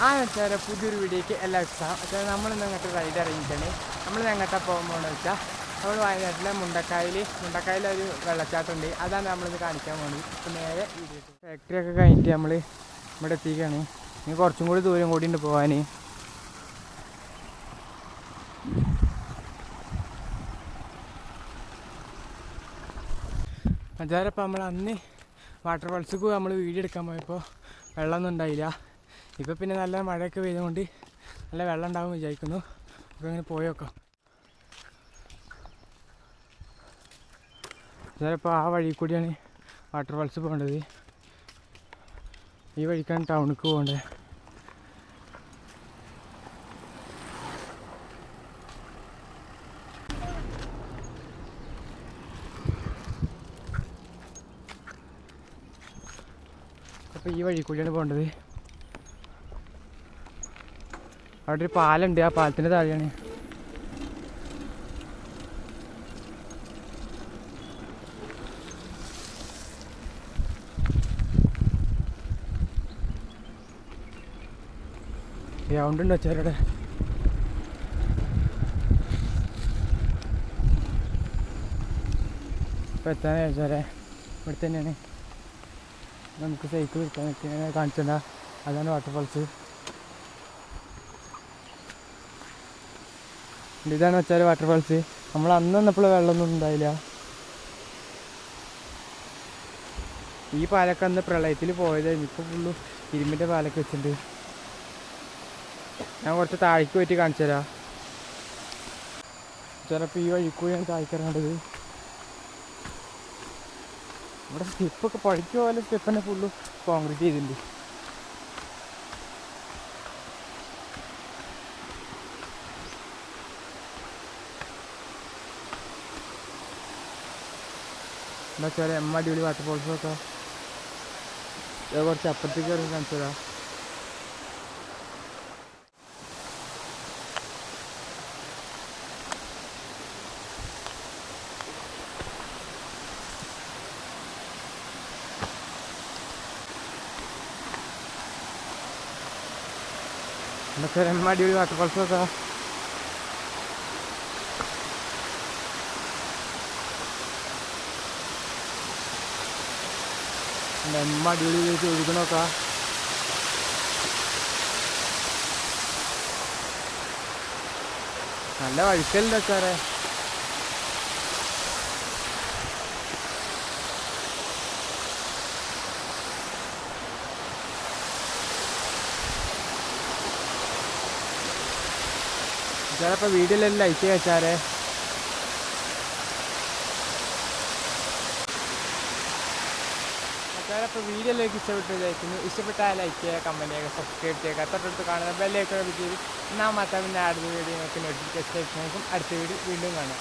ആ വെച്ചാൽ പുതിയൊരു വീഡിയോക്ക് എല്ലാവർക്കും സാധനം വെച്ചാൽ നമ്മളിന്ന് അങ്ങോട്ട് റൈഡ് ഇറങ്ങിയിട്ടാണ്. നമ്മൾ എങ്ങോട്ടാണ് പോകുമ്പോഴെന്ന് വെച്ചാൽ നമ്മൾ വയനാട്ടിലെ മുണ്ടക്കായിലൊരു വെള്ളച്ചാട്ടമുണ്ട്. അതാണ് നമ്മളിത് കാണിക്കാൻ പോകുന്നത്. ഇപ്പോൾ നേരെ വീഡിയോ ഫാക്ടറിയൊക്കെ കഴിഞ്ഞിട്ട് നമ്മൾ ഇവിടെ എത്തിക്കുകയാണ്. ഇനി കുറച്ചും കൂടി ദൂരം കൂടി ഉണ്ട് പോകാൻ. അതാരപ്പോൾ നമ്മൾ അന്ന് വാട്ടർ ഫാൾസിക്ക് നമ്മൾ വീഡിയോ എടുക്കാൻ പോയപ്പോൾ വെള്ളമൊന്നും ഉണ്ടായില്ല. ഇപ്പോൾ പിന്നെ നല്ല മഴയൊക്കെ പെയ്തുകൊണ്ട് നല്ല വെള്ളം ഉണ്ടാകും വിചാരിക്കുന്നു. അപ്പോൾ ഇങ്ങനെ പോയേക്കാം. ചിലപ്പോൾ ആ വഴി കൂടിയാണ് വാട്ടർ ഫാൾസ് പോകേണ്ടത്. ഈ വഴിക്കാണ് ടൗണിലേക്ക് പോകേണ്ടത്. അപ്പോൾ ഈ വഴി കൂടിയാണ് പോകേണ്ടത്. അവിടെ ഒരു പാലുണ്ട്, ആ പാലത്തിൻ്റെ താഴെയാണ്. ഗ്രൗണ്ട് ഉണ്ട് വെച്ചാലവിടെ. ഇപ്പോൾ എത്താന്ന് വെച്ചാലേ ഇവിടെ തന്നെയാണ്. നമുക്ക് സൈക്കിൾ എടുക്കാൻ പറ്റിയ കാണിച്ചണ്ട. അതാണ് വാട്ടർ ഫാൾസ്. ഇതാണ് വെച്ചാൽ വാട്ടർ ഫാൾസ്. നമ്മൾ അന്ന് വന്നപ്പോൾ വെള്ളമൊന്നും ഉണ്ടായില്ല. ഈ പാലൊക്കെ അന്ന് പ്രളയത്തിൽ പോയതായിരുന്നു. ഇപ്പോൾ ഫുള്ള് ഇരുമ്പിൻ്റെ പാലൊക്കെ വെച്ചിട്ടുണ്ട്. ഞാൻ കുറച്ച് താഴേക്ക് പോയിട്ട് കാണിച്ചു തരാം. ചിലപ്പോൾ ഈ വഴിക്കൂടിയാണ് താഴ്ക്കിറങ്ങേണ്ടത്. ഇവിടെ സ്റ്റെപ്പൊക്കെ പഴിക്ക് പോലെ സ്റ്റെപ്പ് തന്നെ ഫുള്ള് കോൺക്രീറ്റ് ചെയ്തിട്ടുണ്ട്. എന്താ വെച്ചാൽ അടിപൊളി വാട്ടർ ഫോൾസൊക്കെ കുറച്ച് അപ്പുറത്തേക്ക് ഇറങ്ങി കാണിച്ചു തരാം. എന്താ അടിപൊളി വാട്ടർ ഫാൾസൊക്കെ. അടിപൊളി ഒഴുകണമൊക്കെ. നല്ല വഴുക്കലുണ്ട് സാറേ. ചിലപ്പോൾ വീഡിയോയിലെല്ലാം ലൈക്ക് വെച്ചാലേ. അപ്പോൾ വീഡിയോയിലേക്ക് ഇഷ്ടപ്പെട്ട് വിചാരിക്കുന്നു. ഇഷ്ടപ്പെട്ടാൽ ലൈക്ക് ചെയ്യുക, കമൻറ്റ് ചെയ്യുക, സബ്സ്ക്രൈബ് ചെയ്യുക. തൊട്ടടുത്ത് കാണുന്ന ബെല്ലൈക്കൺ ക്ലിക്ക് ചെയ്ത് എന്നാൽ മാത്രമേ പിന്നെ അടുത്ത വീഡിയോ നിങ്ങൾക്ക് നോട്ടിഫിക്കേഷൻ അയക്കും. അടുത്ത വീഡിയോ വീണ്ടും കാണാം.